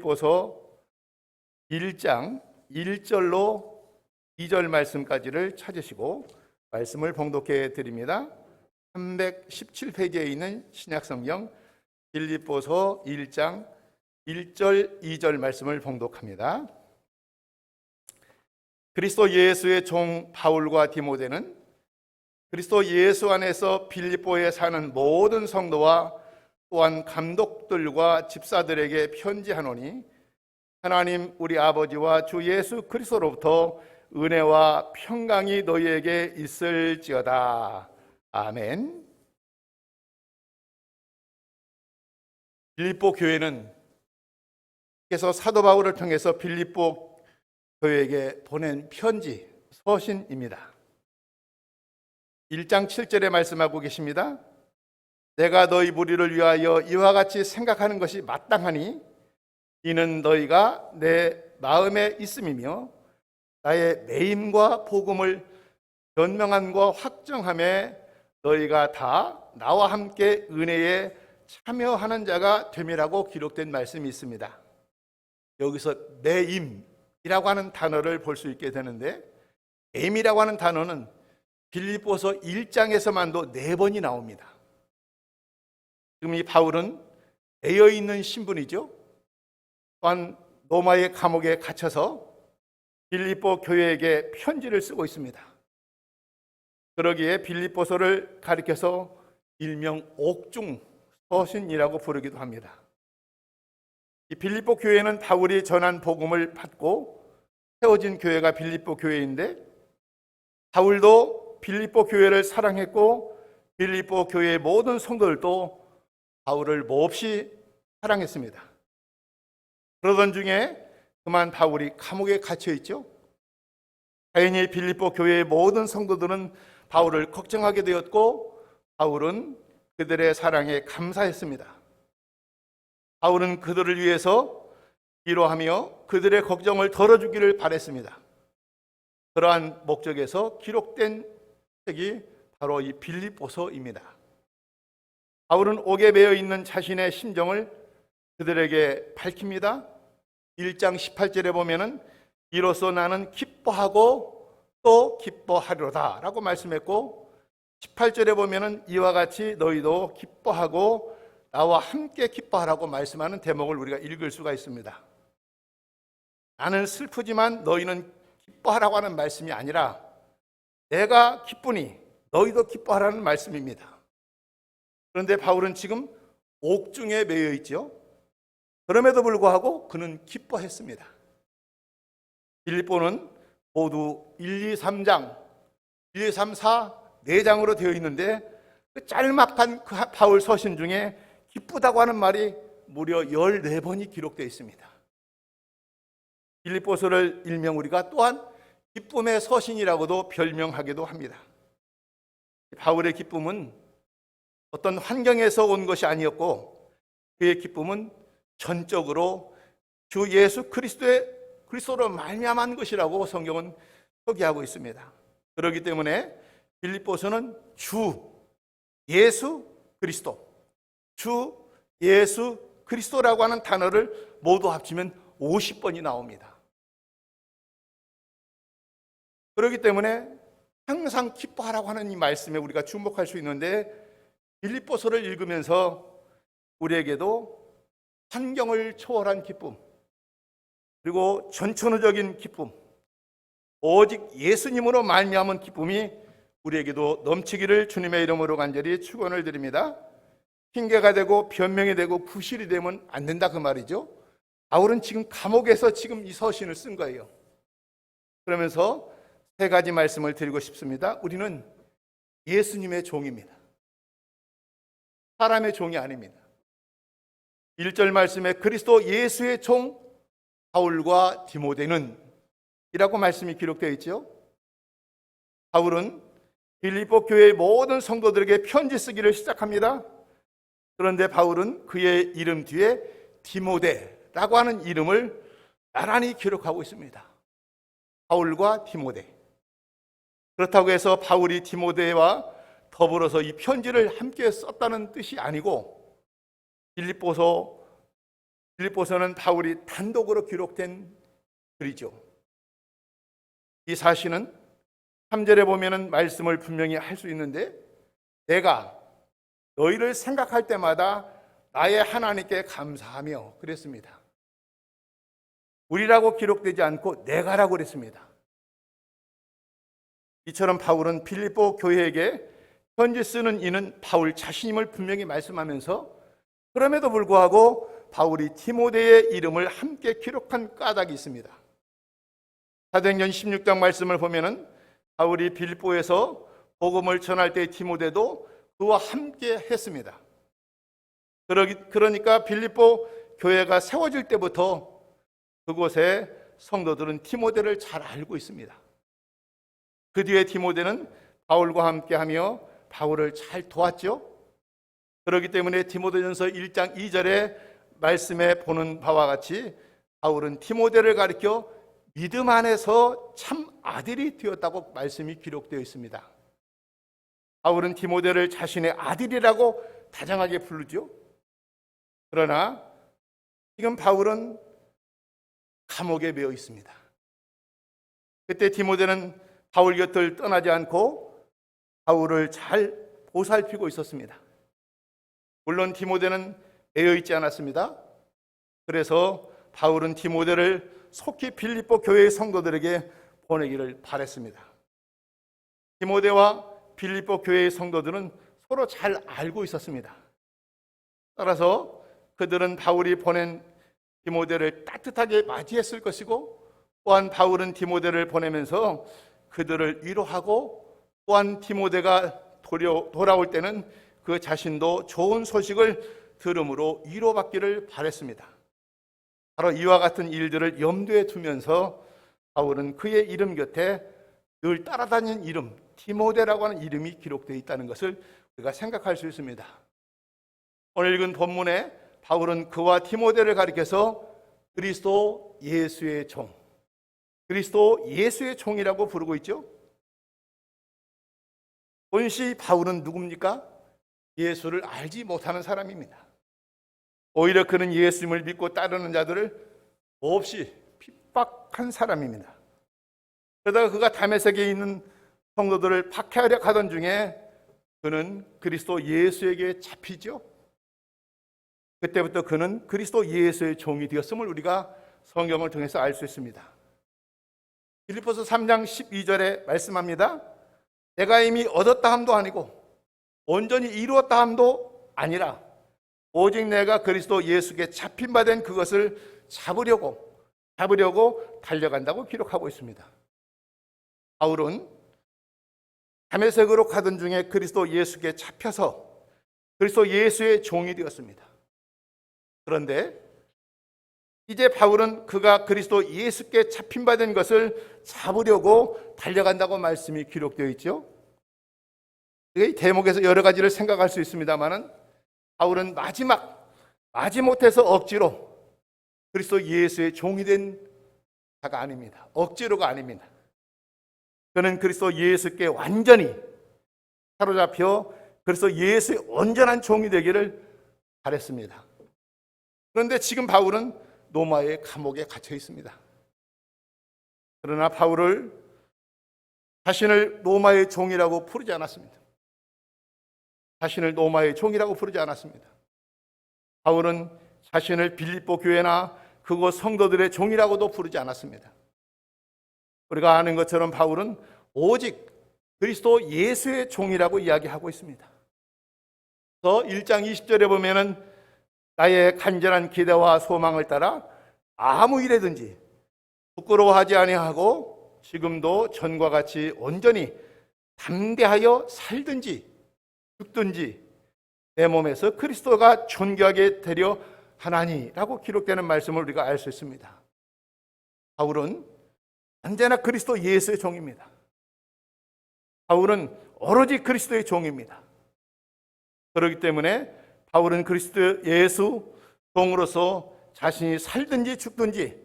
빌립보서 1장 1절로 2절 말씀까지를 찾으시고 말씀을 봉독해 드립니다. 317페이지에 있는 신약성경 빌립보서 1장 1절 2절 말씀을 봉독합니다. 그리스도 예수의 종 바울과 디모데는 그리스도 예수 안에서 빌립보에 사는 모든 성도와 또한 감독들과 집사들에게 편지하노니 하나님 우리 아버지와 주 예수 그리스도로부터 은혜와 평강이 너희에게 있을지어다. 아멘. 빌립보 교회는 그래서 사도 바울을 통해서 빌립보 교회에게 보낸 편지, 서신입니다. 1장 7절에 말씀하고 계십니다. 내가 너희 무리를 위하여 이와 같이 생각하는 것이 마땅하니 이는 너희가 내 마음에 있음이며 나의 매임과 복음을 변명함과 확정함에 너희가 다 나와 함께 은혜에 참여하는 자가 됨이라고 기록된 말씀이 있습니다. 여기서 매임이라고 하는 단어를 볼 수 있게 되는데, 매임이라고 하는 단어는 빌립보서 1장에서만도 4번이 나옵니다. 지금 이 바울은 매여 있는 신분이죠. 또한 로마의 감옥에 갇혀서 빌립보 교회에게 편지를 쓰고 있습니다. 그러기에 빌립보서를 가리켜서 일명 옥중 서신이라고 부르기도 합니다. 이 빌립보 교회는 바울이 전한 복음을 받고 세워진 교회가 빌립보 교회인데, 바울도 빌립보 교회를 사랑했고 빌립보 교회의 모든 성도들도 바울을 몹시 사랑했습니다. 그러던 중에 그만 바울이 감옥에 갇혀 있죠. 다행히 빌립보 교회의 모든 성도들은 바울을 걱정하게 되었고 바울은 그들의 사랑에 감사했습니다. 바울은 그들을 위해서 기도하며 그들의 걱정을 덜어주기를 바랬습니다. 그러한 목적에서 기록된 책이 바로 이 빌립보서입니다. 바울은 옥에 매여 있는 자신의 심정을 그들에게 밝힙니다. 1장 18절에 보면은 이로써 나는 기뻐하고 또 기뻐하리로다 라고 말씀했고, 18절에 보면은 이와 같이 너희도 기뻐하고 나와 함께 기뻐하라고 말씀하는 대목을 우리가 읽을 수가 있습니다. 나는 슬프지만 너희는 기뻐하라고 하는 말씀이 아니라 내가 기쁘니 너희도 기뻐하라는 말씀입니다. 그런데 바울은 지금 옥중에 매여 있죠. 그럼에도 불구하고 그는 기뻐했습니다. 빌립보는 모두 1, 2, 3장, 1, 2, 3, 4, 4장으로 되어 있는데 그 짤막한 그 바울 서신 중에 기쁘다고 하는 말이 무려 14번이 기록되어 있습니다. 빌립보서를 일명 우리가 또한 기쁨의 서신이라고도 별명하기도 합니다. 바울의 기쁨은 어떤 환경에서 온 것이 아니었고 그의 기쁨은 전적으로 주 예수 그리스도로 말미암은 것이라고 성경은 소개하고 있습니다. 그렇기 때문에 빌립보서는 주 예수 그리스도라고 하는 단어를 모두 합치면 50번이 나옵니다. 그렇기 때문에 항상 기뻐하라고 하는 이 말씀에 우리가 주목할 수 있는데, 빌립보서를 읽으면서 우리에게도 환경을 초월한 기쁨, 그리고 전천후적인 기쁨, 오직 예수님으로 말미암은 기쁨이 우리에게도 넘치기를 주님의 이름으로 간절히 축원을 드립니다. 핑계가 되고 변명이 되고 부실이 되면 안 된다 그 말이죠. 바울은 지금 감옥에서 지금 이 서신을 쓴 거예요. 그러면서 3가지 말씀을 드리고 싶습니다. 우리는 예수님의 종입니다. 사람의 종이 아닙니다. 1절 말씀에 그리스도 예수의 종 바울과 디모데는 이라고 말씀이 기록되어 있죠. 바울은 빌립보 교회의 모든 성도들에게 편지 쓰기를 시작합니다. 그런데 바울은 그의 이름 뒤에 디모데라고 하는 이름을 나란히 기록하고 있습니다. 바울과 디모데. 그렇다고 해서 바울이 디모데와 더불어서 이 편지를 함께 썼다는 뜻이 아니고, 빌립보서 빌립보서는 바울이 단독으로 기록된 글이죠. 이 사실은 3절에 보면은 말씀을 분명히 할 수 있는데, 내가 너희를 생각할 때마다 나의 하나님께 감사하며 그랬습니다. 우리라고 기록되지 않고 내가라고 그랬습니다. 이처럼 바울은 빌립보 교회에게 편지 쓰는 이는 바울 자신임을 분명히 말씀하면서, 그럼에도 불구하고 바울이 디모데의 이름을 함께 기록한 까닭이 있습니다. 사도행전 16장 말씀을 보면은 바울이 빌립보에서 복음을 전할 때 디모데도 그와 함께 했습니다. 그러니까 빌립보 교회가 세워질 때부터 그곳에 성도들은 디모데를 잘 알고 있습니다. 그 뒤에 디모데는 바울과 함께하며 바울을 잘 도왔죠. 그렇기 때문에 디모데전서 1장 2절에 말씀에 보는 바와 같이 바울은 디모데를 가리켜 믿음 안에서 참 아들이 되었다고 말씀이 기록되어 있습니다. 바울은 디모데를 자신의 아들이라고 다정하게 부르죠. 그러나 지금 바울은 감옥에 매여 있습니다. 그때 디모데는 바울 곁을 떠나지 않고 바울을 잘 보살피고 있었습니다. 물론 디모데는 매여 있지 않았습니다. 그래서 바울은 디모데를 속히 빌립보 교회의 성도들에게 보내기를 바랬습니다. 디모데와 빌립보 교회의 성도들은 서로 잘 알고 있었습니다. 따라서 그들은 바울이 보낸 디모데를 따뜻하게 맞이했을 것이고, 또한 바울은 디모데를 보내면서 그들을 위로하고, 또한 디모데가 돌아올 때는 그 자신도 좋은 소식을 들음으로 위로받기를 바랬습니다. 바로 이와 같은 일들을 염두에 두면서 바울은 그의 이름 곁에 늘 따라다니는 이름 디모데라고 하는 이름이 기록되어 있다는 것을 우리가 생각할 수 있습니다. 오늘 읽은 본문에 바울은 그와 디모데를 가리켜서 그리스도 예수의 종, 그리스도 예수의 종이라고 부르고 있죠. 본시 바울은 누굽니까? 예수를 알지 못하는 사람입니다. 오히려 그는 예수님을 믿고 따르는 자들을 몹시 핍박한 사람입니다. 그러다가 그가 다메섹에 있는 성도들을 박해하려 가던 중에 그는 그리스도 예수에게 잡히죠. 그때부터 그는 그리스도 예수의 종이 되었음을 우리가 성경을 통해서 알 수 있습니다. 빌립보서 3장 12절에 말씀합니다. 내가 이미 얻었다 함도 아니고 온전히 이루었다 함도 아니라 오직 내가 그리스도 예수께 잡힌 바 된 그것을 잡으려고 달려간다고 기록하고 있습니다. 바울은 다메섹으로 가던 중에 그리스도 예수께 잡혀서 그리스도 예수의 종이 되었습니다. 그런데 이제 바울은 그가 그리스도 예수께 잡힌 바 된 것을 잡으려고 달려간다고 말씀이 기록되어 있죠. 이 대목에서 여러 가지를 생각할 수 있습니다만은 바울은 마지못해서 억지로 그리스도 예수의 종이 된 자가 아닙니다. 억지로가 아닙니다. 그는 그리스도 예수께 완전히 사로잡혀 그리스도 예수의 온전한 종이 되기를 바랬습니다. 그런데 지금 바울은 로마의 감옥에 갇혀 있습니다. 그러나 바울을 자신을 로마의 종이라고 부르지 않았습니다. 자신을 로마의 종이라고 부르지 않았습니다. 바울은 자신을 빌립보 교회나 그곳 성도들의 종이라고도 부르지 않았습니다. 우리가 아는 것처럼 바울은 오직 그리스도 예수의 종이라고 이야기하고 있습니다. 그래서 1장 20절에 보면은 나의 간절한 기대와 소망을 따라 아무 일에든지 부끄러워하지 아니하고 지금도 전과 같이 온전히 담대하여 살든지 죽든지 내 몸에서 그리스도가 존귀하게 되려 하나니라고 기록되는 말씀을 우리가 알 수 있습니다. 바울은 언제나 그리스도 예수의 종입니다. 바울은 오로지 그리스도의 종입니다. 그렇기 때문에 바울은 그리스도 예수 종으로서 자신이 살든지 죽든지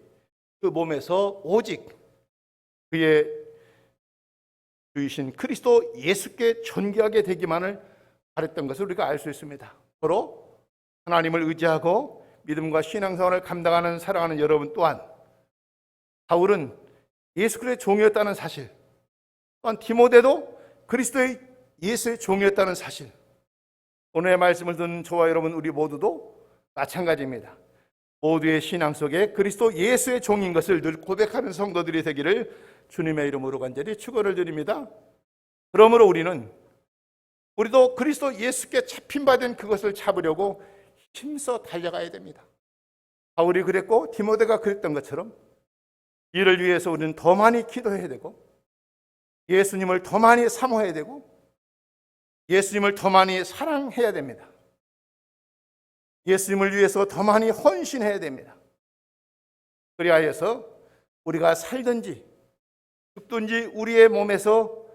그 몸에서 오직 그의 주이신 그리스도 예수께 존귀하게 되기만을 바랬던 것을 우리가 알 수 있습니다. 서로 하나님을 의지하고 믿음과 신앙생활을 감당하는 사랑하는 여러분 또한 바울은 예수 그리스도의 종이었다는 사실, 또한 디모데도 그리스도의 예수의 종이었다는 사실, 오늘의 말씀을 듣는 저와 여러분 우리 모두도 마찬가지입니다. 모두의 신앙 속에 그리스도 예수의 종인 것을 늘 고백하는 성도들이 되기를 주님의 이름으로 간절히 축원을 드립니다. 그러므로 우리도 그리스도 예수께 잡힌 바 된 그것을 잡으려고 힘써 달려가야 됩니다. 바울이 그랬고 디모데가 그랬던 것처럼 이를 위해서 우리는 더 많이 기도해야 되고, 예수님을 더 많이 사모해야 되고, 예수님을 더 많이 사랑해야 됩니다. 예수님을 위해서 더 많이 헌신해야 됩니다. 그리하여서 우리가 살든지 죽든지 우리의 몸에서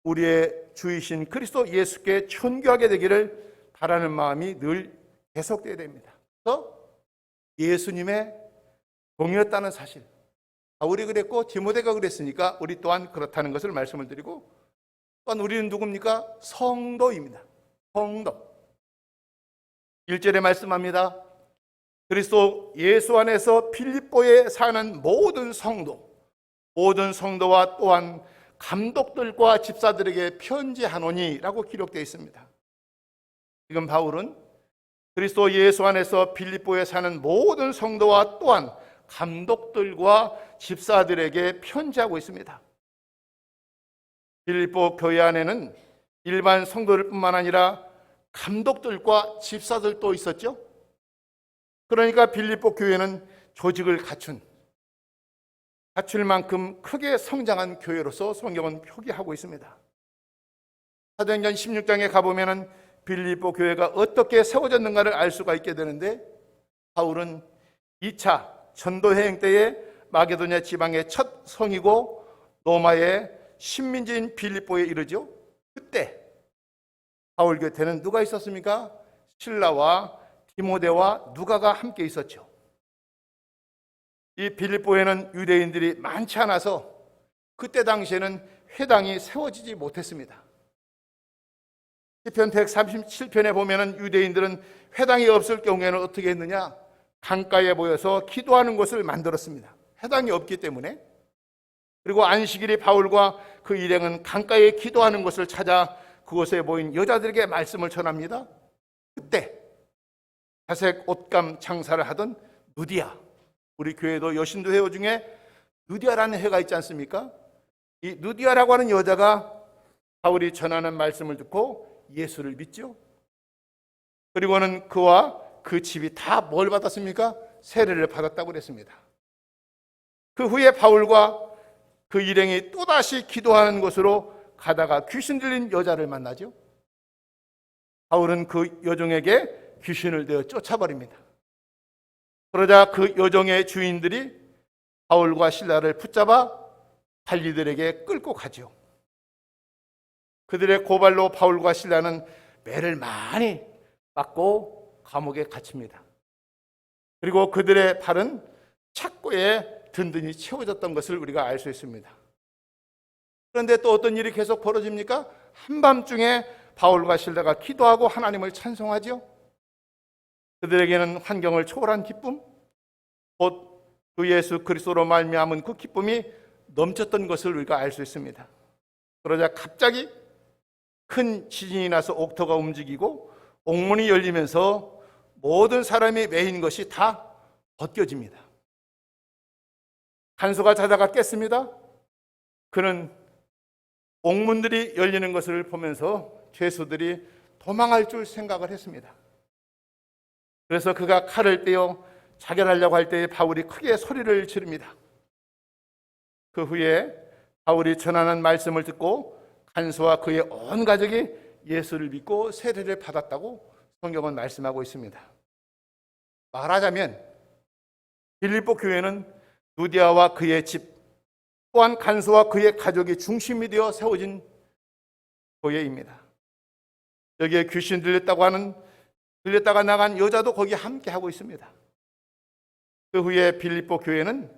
우리의 주이신 그리스도 예수께 존귀하게 되기를 바라는 마음이 늘 계속되어야 됩니다. 그래서 예수님의 종이었다는 사실, 바울이 그랬고 디모데가 그랬으니까 우리 또한 그렇다는 것을 말씀을 드리고, 또한 우리는 누굽니까? 성도입니다. 성도. 1절에 말씀합니다. 그리스도 예수 안에서 빌립보에 사는 모든 성도와 또한 감독들과 집사들에게 편지하노니 라고 기록되어 있습니다. 지금 바울은 그리스도 예수 안에서 빌립보에 사는 모든 성도와 또한 감독들과 집사들에게 편지하고 있습니다. 빌립보 교회 안에는 일반 성도들 뿐만 아니라 감독들과 집사들도 있었죠. 그러니까 빌립보 교회는 조직을 갖출 만큼 크게 성장한 교회로서 성경은 표기하고 있습니다. 사도행전 16장에 가보면 빌립보 교회가 어떻게 세워졌는가를 알 수가 있게 되는데, 바울은 2차 전도여행 때에 마게도냐 지방의 첫 성이고 로마의 식민지인 빌립보에 이르죠. 그때 바울 곁에는 누가 있었습니까? 실라와 디모데와 누가가 함께 있었죠. 이 빌립보에는 유대인들이 많지 않아서 그때 당시에는 회당이 세워지지 못했습니다. 시편 137편에 보면 유대인들은 회당이 없을 경우에는 어떻게 했느냐? 강가에 모여서 기도하는 곳을 만들었습니다. 회당이 없기 때문에. 그리고 안식일이 바울과 그 일행은 강가에 기도하는 곳을 찾아 그곳에 모인 여자들에게 말씀을 전합니다. 그때 자색 옷감 장사를 하던 누디아, 우리 교회도 여신도 회원 중에 누디아라는 회가 있지 않습니까? 이 누디아라고 하는 여자가 바울이 전하는 말씀을 듣고 예수를 믿죠. 그리고는 그와 그 집이 다 뭘 받았습니까? 세례를 받았다고 그랬습니다. 그 후에 바울과 그 일행이 또다시 기도하는 곳으로 가다가 귀신 들린 여자를 만나죠. 바울은 그 여종에게 귀신을 내어 쫓아버립니다. 그러자 그 여종의 주인들이 바울과 실라를 붙잡아 관리들에게 끌고 가죠. 그들의 고발로 바울과 실라는 매를 많이 맞고 감옥에 갇힙니다. 그리고 그들의 발은 착고에 든든히 채워졌던 것을 우리가 알 수 있습니다. 그런데 또 어떤 일이 계속 벌어집니까? 한밤중에 바울과 실라가 기도하고 하나님을 찬송하죠. 그들에게는 환경을 초월한 기쁨, 곧 그 예수 그리스도로 말미암은 그 기쁨이 넘쳤던 것을 우리가 알 수 있습니다. 그러자 갑자기 큰 지진이 나서 옥토가 움직이고 옥문이 열리면서 모든 사람이 매인 것이 다 벗겨집니다. 간소가 자다가 깼습니다. 그는 옥문들이 열리는 것을 보면서 죄수들이 도망할 줄 생각을 했습니다. 그래서 그가 칼을 떼어 자결하려고 할 때에 바울이 크게 소리를 지릅니다. 그 후에 바울이 전하는 말씀을 듣고 간소와 그의 온 가족이 예수를 믿고 세례를 받았다고 성경은 말씀하고 있습니다. 말하자면 빌립보 교회는 누디아와 그의 집, 또한 간소와 그의 가족이 중심이 되어 세워진 교회입니다. 여기에 귀신 들렸다가 나간 여자도 거기 함께 하고 있습니다. 그 후에 빌립보 교회는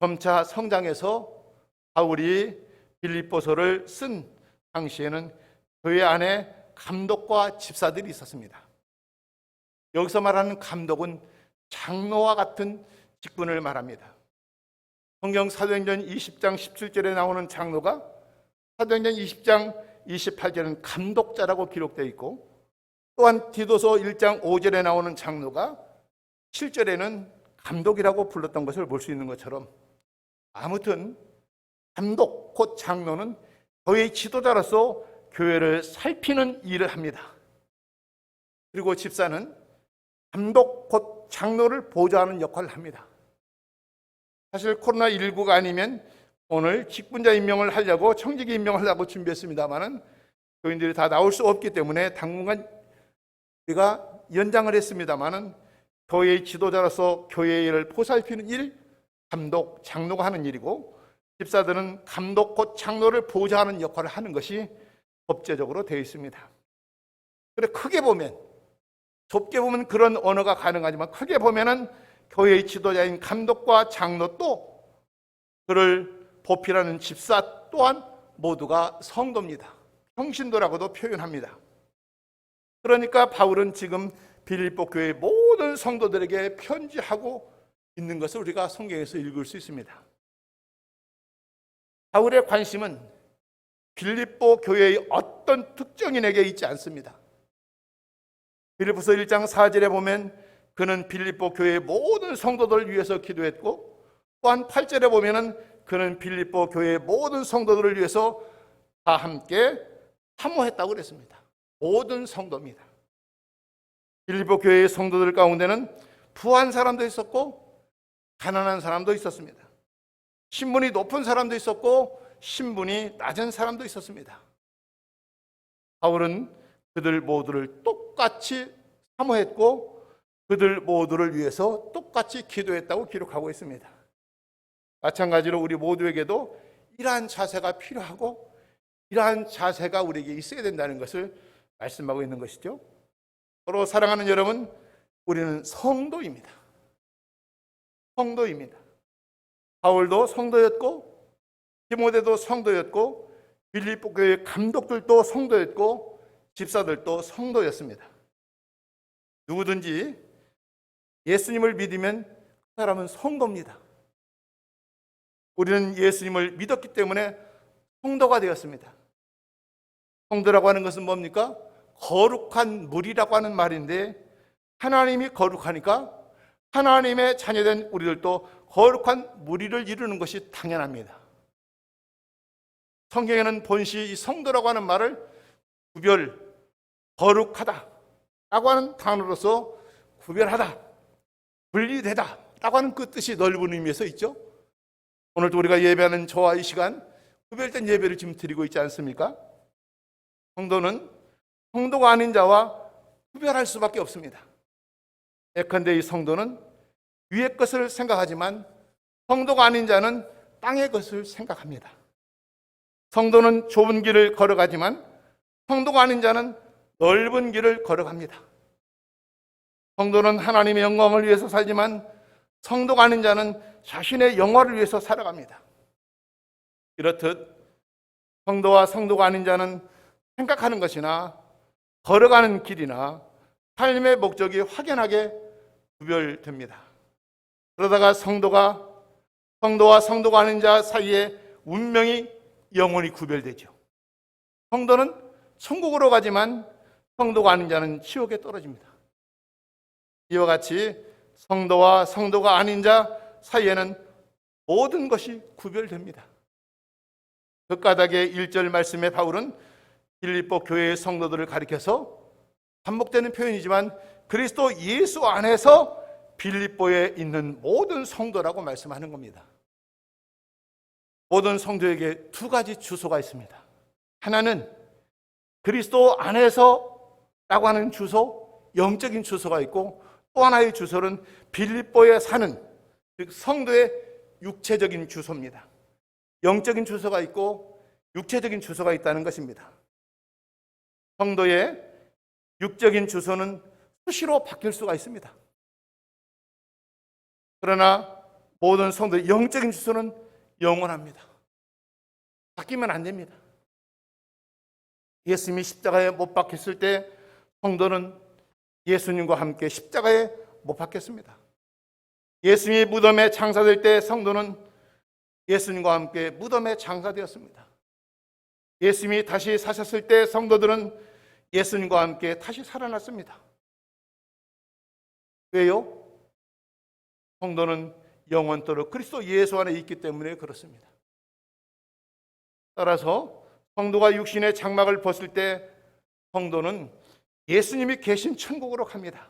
점차 성장해서 바울이 빌립보서를 쓴 당시에는 교회 안에 감독과 집사들이 있었습니다. 여기서 말하는 감독은 장로와 같은 직분을 말합니다. 성경 사도행전 20장 17절에 나오는 장로가 사도행전 20장 28절은 감독자라고 기록되어 있고, 또한 디도서 1장 5절에 나오는 장로가 7절에는 감독이라고 불렀던 것을 볼 수 있는 것처럼, 아무튼 감독 곧 장로는 교회의 지도자로서 교회를 살피는 일을 합니다. 그리고 집사는 감독 곧 장로를 보좌하는 역할을 합니다. 사실 코로나19가 아니면 오늘 직분자 임명을 하려고, 청지기 임명을 하려고 준비했습니다마는 교인들이 다 나올 수 없기 때문에 당분간 우리가 연장을 했습니다마는, 교회의 지도자로서 교회의 일을 보살피는 일, 감독, 장로가 하는 일이고, 집사들은 감독 곧 장로를 보좌하는 역할을 하는 것이 법제적으로 되어 있습니다. 그래, 크게 보면, 좁게 보면 그런 언어가 가능하지만 크게 보면은 교회의 지도자인 감독과 장로, 또 그를 보필하는 집사 또한 모두가 성도입니다. 평신도라고도 표현합니다. 그러니까 바울은 지금 빌립보 교회의 모든 성도들에게 편지하고 있는 것을 우리가 성경에서 읽을 수 있습니다. 바울의 관심은 빌립보 교회의 어떤 특정인에게 있지 않습니다. 빌립보서 1장 4절에 보면 그는 빌립보 교회의 모든 성도들을 위해서 기도했고, 또한 8절에 보면은 그는 빌립보 교회의 모든 성도들을 위해서 다 함께 사모했다고 그랬습니다. 모든 성도입니다. 빌립보 교회의 성도들 가운데는 부한 사람도 있었고 가난한 사람도 있었습니다. 신분이 높은 사람도 있었고 신분이 낮은 사람도 있었습니다. 바울은 그들 모두를 똑같이 사모했고 그들 모두를 위해서 똑같이 기도했다고 기록하고 있습니다. 마찬가지로 우리 모두에게도 이러한 자세가 필요하고 이러한 자세가 우리에게 있어야 된다는 것을 말씀하고 있는 것이죠. 서로 사랑하는 여러분, 우리는 성도입니다. 성도입니다. 바울도 성도였고 디모데도 성도였고 빌립보 교회 감독들도 성도였고 집사들도 성도였습니다. 누구든지 예수님을 믿으면 그 사람은 성도입니다. 우리는 예수님을 믿었기 때문에 성도가 되었습니다. 성도라고 하는 것은 뭡니까? 거룩한 물이라고 하는 말인데, 하나님이 거룩하니까 하나님의 자녀된 우리들도 거룩한 무리를 이루는 것이 당연합니다. 성경에는 본시 이 성도라고 하는 말을 구별, 거룩하다 라고 하는 단어로서 구별하다, 분리되다 라고 하는 그 뜻이 넓은 의미에서 있죠. 오늘도 우리가 예배하는 저와 이 시간 구별된 예배를 지금 드리고 있지 않습니까? 성도는 성도가 아닌 자와 구별할 수밖에 없습니다. 예컨대 이 성도는 위의 것을 생각하지만 성도가 아닌 자는 땅의 것을 생각합니다. 성도는 좁은 길을 걸어가지만 성도가 아닌 자는 넓은 길을 걸어갑니다. 성도는 하나님의 영광을 위해서 살지만 성도가 아닌 자는 자신의 영화를 위해서 살아갑니다. 이렇듯 성도와 성도가 아닌 자는 생각하는 것이나 걸어가는 길이나 삶의 목적이 확연하게 구별됩니다. 그러다가 성도와 성도가 아닌 자 사이에 운명이 영원히 구별되죠. 성도는 천국으로 가지만 성도가 아닌 자는 지옥에 떨어집니다. 이와 같이 성도와 성도가 아닌 자 사이에는 모든 것이 구별됩니다. 그 까닭에 1절 말씀에 바울은 빌립보 교회의 성도들을 가리켜서 반복되는 표현이지만 그리스도 예수 안에서 빌립보에 있는 모든 성도라고 말씀하는 겁니다. 모든 성도에게 두 가지 주소가 있습니다. 하나는 그리스도 안에서라고 하는 주소, 영적인 주소가 있고, 또 하나의 주소는 빌립보에 사는 즉 성도의 육체적인 주소입니다. 영적인 주소가 있고 육체적인 주소가 있다는 것입니다. 성도의 육적인 주소는 수시로 바뀔 수가 있습니다. 그러나 모든 성도의 영적인 주소는 영원합니다. 바뀌면 안 됩니다. 예수님이 십자가에 못 박혔을 때 성도는 예수님과 함께 십자가에 못 박혔습니다. 예수님이 무덤에 장사될 때 성도는 예수님과 함께 무덤에 장사되었습니다. 예수님이 다시 사셨을 때 성도들은 예수님과 함께 다시 살아났습니다. 왜요? 성도는 영원토록 그리스도 예수 안에 있기 때문에 그렇습니다. 따라서 성도가 육신의 장막을 벗을 때 성도는 예수님이 계신 천국으로 갑니다.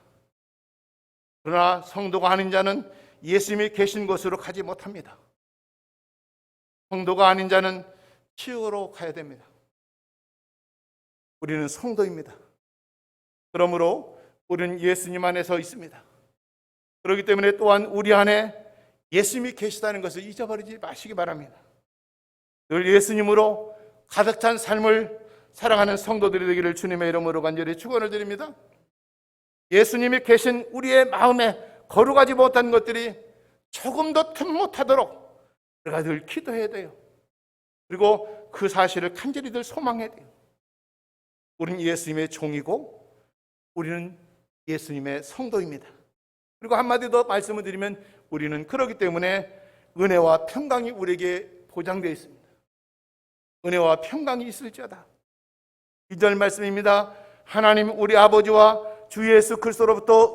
그러나 성도가 아닌 자는 예수님이 계신 곳으로 가지 못합니다. 성도가 아닌 자는 지옥으로 가야 됩니다. 우리는 성도입니다. 그러므로 우리는 예수님 안에서 있습니다. 그렇기 때문에 또한 우리 안에 예수님이 계시다는 것을 잊어버리지 마시기 바랍니다. 늘 예수님으로 가득 찬 삶을 살아가는 성도들이 되기를 주님의 이름으로 간절히 축원을 드립니다. 예수님이 계신 우리의 마음에 거룩하지 못한 것들이 조금 더 틈 못하도록 우리가 늘 기도해야 돼요. 그리고 그 사실을 간절히 늘 소망해야 돼요. 우리는 예수님의 종이고 우리는 예수님의 성도입니다. 그리고 한마디 더 말씀을 드리면 우리는 그렇기 때문에 은혜와 평강이 우리에게 보장되어 있습니다. 은혜와 평강이 있을지어다. 2절 말씀입니다. 하나님 우리 아버지와 주 예수 그리스도로부터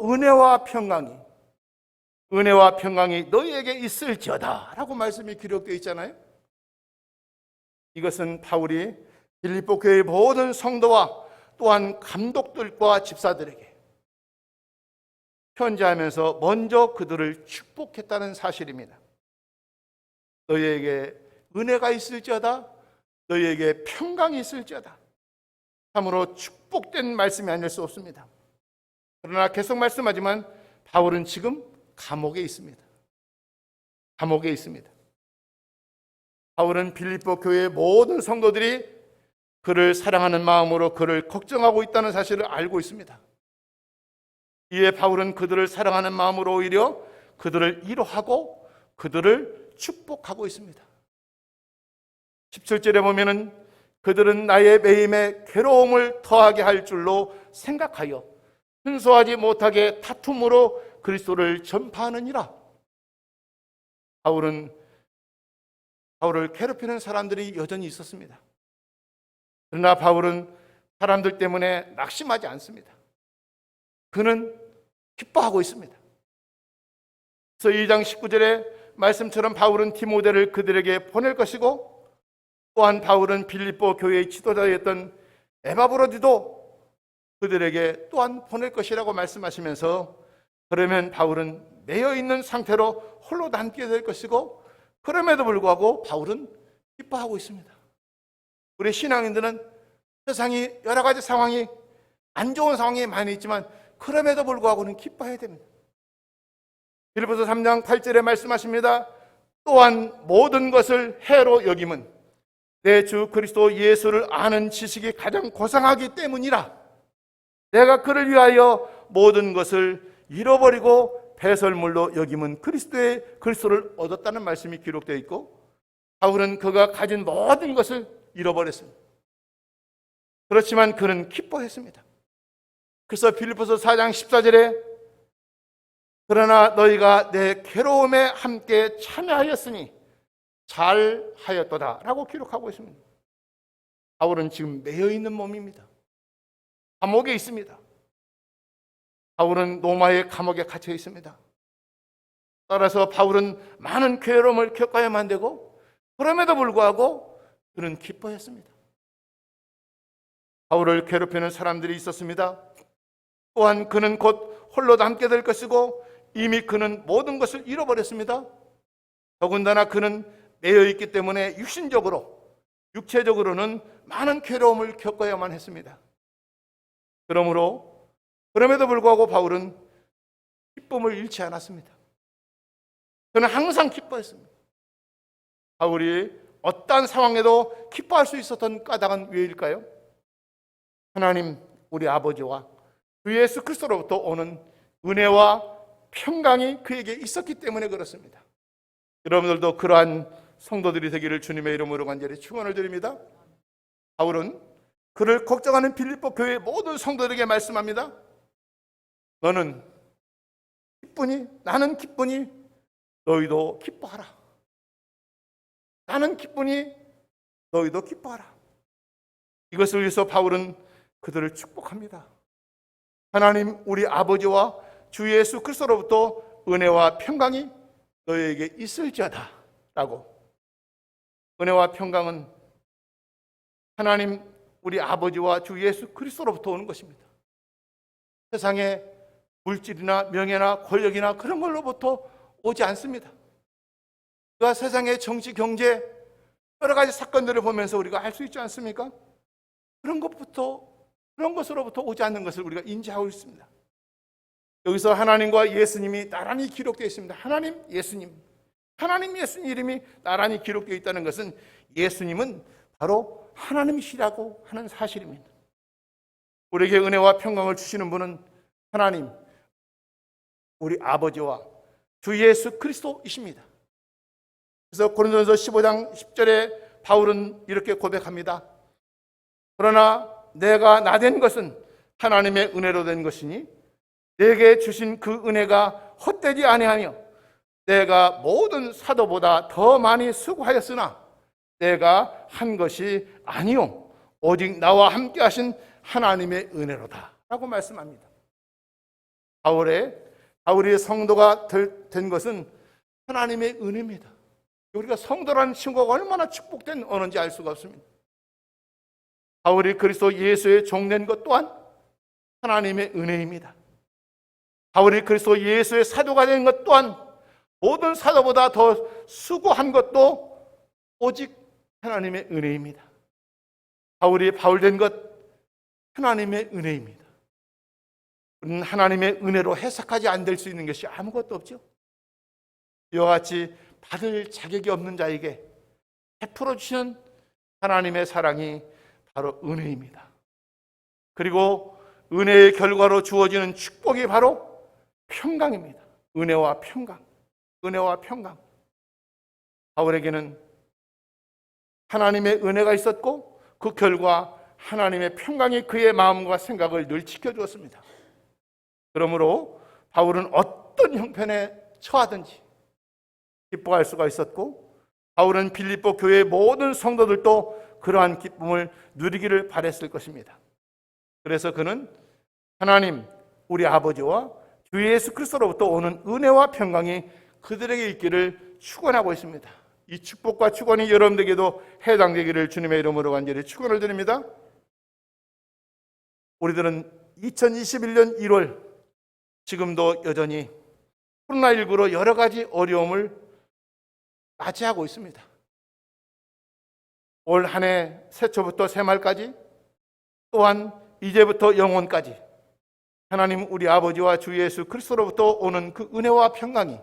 은혜와 평강이 너희에게 있을지어다 라고 말씀이 기록되어 있잖아요. 이것은 바울이 빌립보 교회의 모든 성도와 또한 감독들과 집사들에게 편지하면서 먼저 그들을 축복했다는 사실입니다. 너희에게 은혜가 있을지어다, 너희에게 평강이 있을지어다. 참으로 축복된 말씀이 아닐 수 없습니다. 그러나 계속 말씀하지만 바울은 지금 감옥에 있습니다. 감옥에 있습니다. 바울은 빌립보 교회의 모든 성도들이 그를 사랑하는 마음으로 그를 걱정하고 있다는 사실을 알고 있습니다. 이에 바울은 그들을 사랑하는 마음으로 오히려 그들을 위로하고 그들을 축복하고 있습니다. 17절에 보면은 그들은 나의 매임에 괴로움을 더하게 할 줄로 생각하여 순수하지 못하게 다툼으로 그리스도를 전파하느니라. 바울을 괴롭히는 사람들이 여전히 있었습니다. 그러나 바울은 사람들 때문에 낙심하지 않습니다. 그는 기뻐하고 있습니다. 그래서 2장 19절의 말씀처럼 바울은 디모데를 그들에게 보낼 것이고 또한 바울은 빌립보 교회의 지도자였던 에바브로디도 그들에게 또한 보낼 것이라고 말씀하시면서 그러면 바울은 매여 있는 상태로 홀로 남게 될 것이고 그럼에도 불구하고 바울은 기뻐하고 있습니다. 우리 신앙인들은 세상이 여러 가지 상황이 안 좋은 상황이 많이 있지만 그럼에도 불구하고는 기뻐해야 됩니다. 빌립보서 3장 8절에 말씀하십니다. 또한 모든 것을 해로 여김은 내 주 그리스도 예수를 아는 지식이 가장 고상하기 때문이라. 내가 그를 위하여 모든 것을 잃어버리고 배설물로 여김은 그리스도를 얻었다는 말씀이 기록되어 있고 바울은 그가 가진 모든 것을 잃어버렸습니다. 그렇지만 그는 기뻐했습니다. 그래서 빌립보서 4장 14절에 그러나 너희가 내 괴로움에 함께 참여하였으니 잘하였도다 라고 기록하고 있습니다. 바울은 지금 매여있는 몸입니다. 감옥에 있습니다. 바울은 로마의 감옥에 갇혀 있습니다. 따라서 바울은 많은 괴로움을 겪어야만 되고 그럼에도 불구하고 그는 기뻐했습니다. 바울을 괴롭히는 사람들이 있었습니다. 또한 그는 곧 홀로 남게 될 것이고 이미 그는 모든 것을 잃어버렸습니다. 더군다나 그는 매여 있기 때문에 육체적으로는 많은 괴로움을 겪어야만 했습니다. 그럼에도 불구하고 바울은 기쁨을 잃지 않았습니다. 그는 항상 기뻐했습니다. 바울이 어떠한 상황에도 기뻐할 수 있었던 까닭은 왜일까요? 하나님 우리 아버지와 주 예수 그리스도로부터 오는 은혜와 평강이 그에게 있었기 때문에 그렇습니다. 여러분들도 그러한 성도들이 되기를 주님의 이름으로 간절히 축원을 드립니다. 바울은 그를 걱정하는 빌립보 교회 모든 성도들에게 말씀합니다. 나는 기쁘니 너희도 기뻐하라. 나는 기쁘니 너희도 기뻐하라. 이것을 위해서 바울은 그들을 축복합니다. 하나님 우리 아버지와 주 예수 그리스도로부터 은혜와 평강이 너희에게 있을지어다 라고. 은혜와 평강은 하나님 우리 아버지와 주 예수 그리스도로부터 오는 것입니다. 세상에 물질이나 명예나 권력이나 그런 걸로부터 오지 않습니다. 그가 세상의 정치, 경제 여러 가지 사건들을 보면서 우리가 알 수 있지 않습니까? 그런 것으로부터 오지 않는 것을 우리가 인지하고 있습니다. 여기서 하나님과 예수님이 나란히 기록되어 있습니다. 하나님, 예수님 이름이 나란히 기록되어 있다는 것은 예수님은 바로 하나님이시라고 하는 사실입니다. 우리에게 은혜와 평강을 주시는 분은 하나님, 우리 아버지와 주 예수 그리스도이십니다. 그래서 고린도전서 15장 10절에 바울은 이렇게 고백합니다. 그러나 내가 나된 것은 하나님의 은혜로 된 것이니 내게 주신 그 은혜가 헛되지 아니하며 내가 모든 사도보다 더 많이 수고하였으나 내가 한 것이 아니요 오직 나와 함께 하신 하나님의 은혜로다 라고 말씀합니다. 바울이 성도가 된 것은 하나님의 은혜입니다. 우리가 성도라는 친구가 얼마나 축복된 언어인지 알 수가 없습니다. 바울이 그리스도 예수의 종된 것 또한 하나님의 은혜입니다. 바울이 그리스도 예수의 사도가 된 것 또한 모든 사도보다 더 수고한 것도 오직 하나님의 은혜입니다. 바울이 바울된 것 하나님의 은혜입니다. 우리는 하나님의 은혜로 해석하지 않을 수 있는 것이 아무것도 없죠. 이와 같이 받을 자격이 없는 자에게 베풀어 주시는 하나님의 사랑이 바로 은혜입니다. 그리고 은혜의 결과로 주어지는 축복이 바로 평강입니다. 은혜와 평강. 바울에게는 하나님의 은혜가 있었고 그 결과 하나님의 평강이 그의 마음과 생각을 늘 지켜주었습니다. 그러므로 바울은 어떤 형편에 처하든지 기뻐할 수가 있었고 바울은 빌립보 교회의 모든 성도들도 그러한 기쁨을 누리기를 바랬을 것입니다. 그래서 그는 하나님 우리 아버지와 주 예수 그리스도로부터 오는 은혜와 평강이 그들에게 있기를 축원하고 있습니다. 이 축복과 축원이 여러분들에게도 해당되기를 주님의 이름으로 간절히 축원을 드립니다. 우리들은 2021년 1월 지금도 여전히 코로나19로 여러 가지 어려움을 맞이하고 있습니다. 올 한 해 새초부터 새말까지 또한 이제부터 영원까지 하나님 우리 아버지와 주 예수 그리스도로부터 오는 그 은혜와 평강이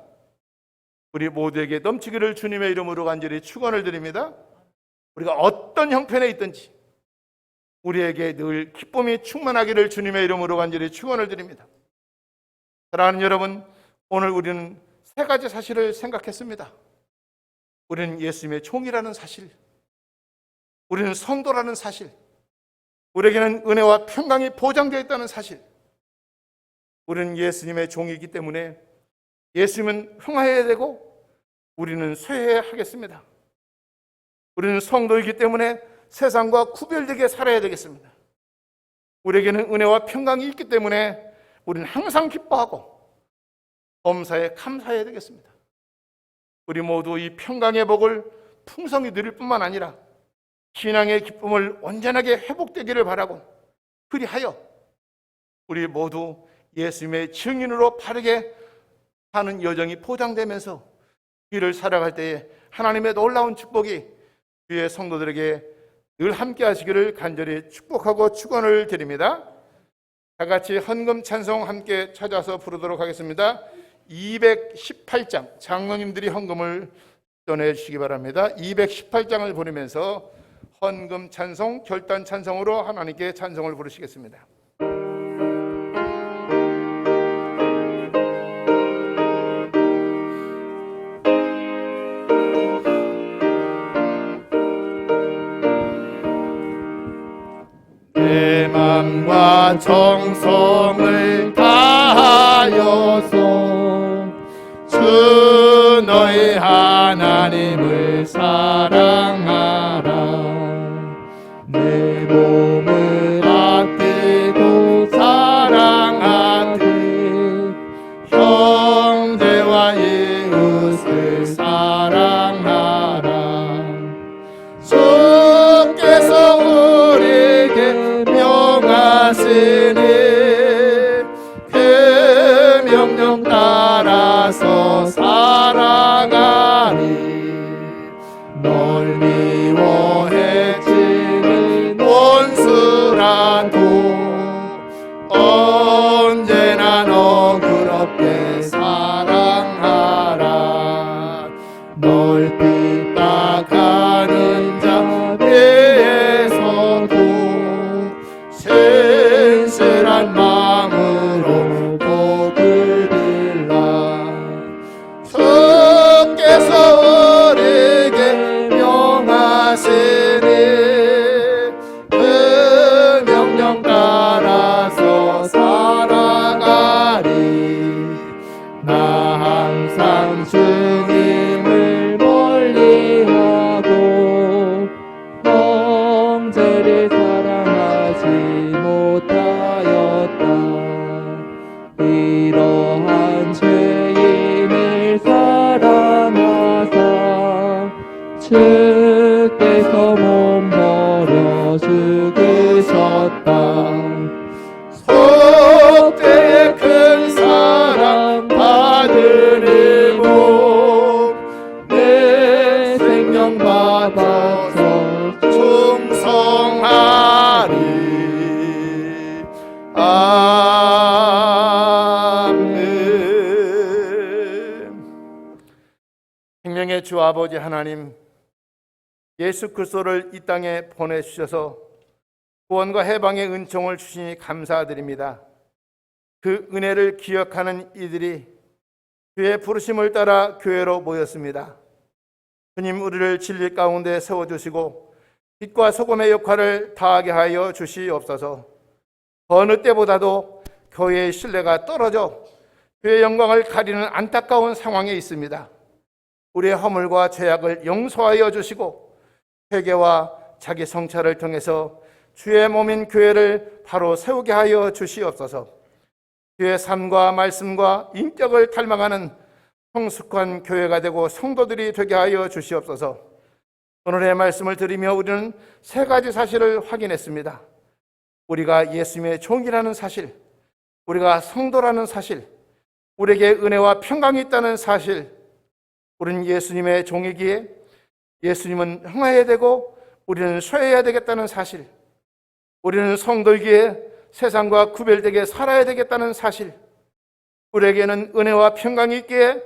우리 모두에게 넘치기를 주님의 이름으로 간절히 축원을 드립니다. 우리가 어떤 형편에 있든지 우리에게 늘 기쁨이 충만하기를 주님의 이름으로 간절히 축원을 드립니다. 사랑하는 여러분, 오늘 우리는 세 가지 사실을 생각했습니다. 우리는 예수님의 종이라는 사실, 우리는 성도라는 사실, 우리에게는 은혜와 평강이 보장되어 있다는 사실. 우리는 예수님의 종이기 때문에 예수님은 흥하여야 되고 우리는 쇠해야 하겠습니다. 우리는 성도이기 때문에 세상과 구별되게 살아야 되겠습니다. 우리에게는 은혜와 평강이 있기 때문에 우리는 항상 기뻐하고 범사에 감사해야 되겠습니다. 우리 모두 이 평강의 복을 풍성히 누릴 뿐만 아니라 신앙의 기쁨을 온전하게 회복되기를 바라고, 그리하여 우리 모두 예수님의 증인으로 바르게 사는 여정이 보장되면서 길을 살아갈 때에 하나님의 놀라운 축복이 주의 성도들에게 늘 함께 하시기를 간절히 축복하고 축원을 드립니다. 다 같이 헌금 찬송 함께 찾아서 부르도록 하겠습니다. 218장, 장로님들이 헌금을 전해 주시기 바랍니다. 218장을 부르면서 헌금 찬송, 결단 찬송으로 하나님께 찬송을 부르시겠습니다. 내 맘과 정성을 다하여서 주 하나님을 사랑하라. 내 몸을 아끼고 사랑하듯 형제와 이웃을 사랑하라. 주께서 우리에게 명하시니 그 명령 따라서 사랑하리. 널 미워해지는 원수라도 언제나 너그럽게 사랑하라. 널 핍박하는 자 위에서도 신실한 마음으로 복을 빌라. 주께서 우리에게 명하시니 그 명령 따라서 살아가리. 나 항상 주님을 멀리하고 형제를 사랑하지 못하였다. 이러한 죄인을 사랑하사 주께서 몸 버려 죽으셨다. 속죄의 큰 사랑 받으리고 내 생명 받아서 충성하리. 아멘. 생명의 주 아버지 하나님, 예수 그리스도를 이 땅에 보내주셔서 구원과 해방의 은총을 주시니 감사드립니다. 그 은혜를 기억하는 이들이 주의 부르심을 따라 교회로 모였습니다. 주님, 우리를 진리 가운데 세워주시고 빛과 소금의 역할을 다하게 하여 주시옵소서. 어느 때보다도 교회의 신뢰가 떨어져 주의 영광을 가리는 안타까운 상황에 있습니다. 우리의 허물과 죄악을 용서하여 주시고 회개와 자기 성찰을 통해서 주의 몸인 교회를 바로 세우게 하여 주시옵소서. 주의 삶과 말씀과 인격을 닮아가는 성숙한 교회가 되고 성도들이 되게 하여 주시옵소서. 오늘의 말씀을 들으며 우리는 세 가지 사실을 확인했습니다. 우리가 예수님의 종이라는 사실, 우리가 성도라는 사실, 우리에게 은혜와 평강이 있다는 사실, 우리는 예수님의 종이기에 예수님은 흥해야 되고 우리는 쇠해야 되겠다는 사실, 우리는 성도이기에 세상과 구별되게 살아야 되겠다는 사실, 우리에게는 은혜와 평강이 있기에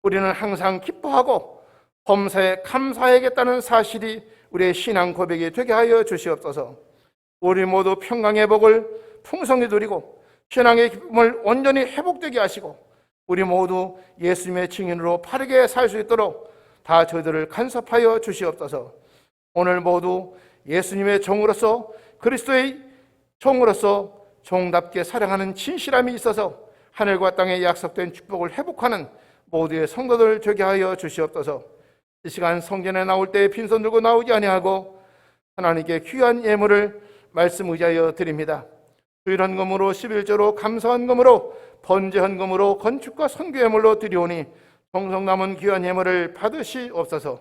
우리는 항상 기뻐하고 범사에 감사해야겠다는 사실이 우리의 신앙 고백이 되게 하여 주시옵소서. 우리 모두 평강의 복을 풍성히 누리고 신앙의 기쁨을 온전히 회복되게 하시고 우리 모두 예수님의 증인으로 바르게 살 수 있도록 다 저희들을 간섭하여 주시옵소서. 오늘 모두 예수님의 종으로서 그리스도의 종으로서 종답게 사랑하는 진실함이 있어서 하늘과 땅에 약속된 축복을 회복하는 모두의 성도들 되게 하여 주시옵소서. 이 시간 성전에 나올 때 빈손 들고 나오지 아니하고 하나님께 귀한 예물을 말씀 의지하여 드립니다. 주일한 금으로 11조로 감사한 금으로 번제한 금으로 건축과 선교 예물로 드리오니 정성 남은 귀한 예물을 받으시옵소서.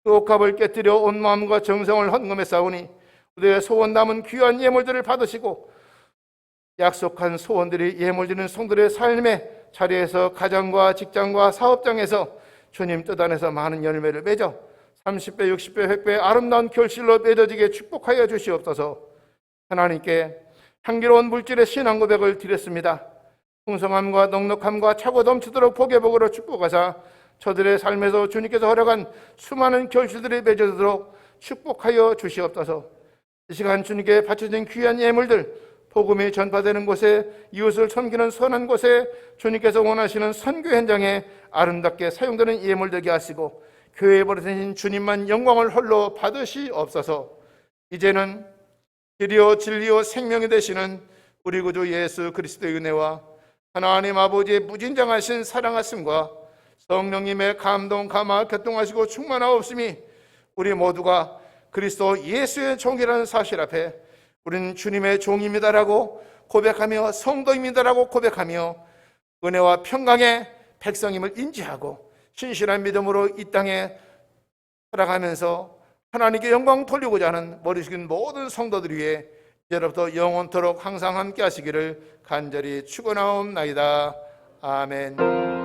그 옥합을 깨뜨려 온 마음과 정성을 헌금해 싸우니 우리의 소원 남은 귀한 예물들을 받으시고 약속한 소원들이 예물 드리는 성들의 삶의 자리에서 가정과 직장과 사업장에서 주님 뜻 안에서 많은 열매를 맺어 30배, 60배, 100배 아름다운 결실로 맺어지게 축복하여 주시옵소서. 하나님께 향기로운 물질의 신앙 고백을 드렸습니다. 풍성함과 넉넉함과 차고 넘치도록 복의 복으로 축복하사 저들의 삶에서 주님께서 허락한 수많은 결실들이 맺어지도록 축복하여 주시옵소서. 이 시간 주님께 바쳐진 귀한 예물들, 복음이 전파되는 곳에, 이웃을 섬기는 선한 곳에, 주님께서 원하시는 선교 현장에 아름답게 사용되는 예물 되게 하시고 교회에 버려진 주님만 영광을 홀로 받으시옵소서. 이제는 길이요 진리요 생명이 되시는 우리 구주 예수 그리스도의 은혜와 하나님 아버지의 무진장하신 사랑하심과 성령님의 감동, 감화, 교통하시고 충만하옵심이 우리 모두가 그리스도 예수의 종이라는 사실 앞에 우리는 주님의 종입니다라고 고백하며 성도입니다라고 고백하며 은혜와 평강의 백성임을 인지하고 신실한 믿음으로 이 땅에 살아가면서 하나님께 영광 돌리고자 하는 머리 숙인 모든 성도들 위해 이제로부터 영원토록 항상 함께 하시기를 간절히 축원하옵나이다. 아멘.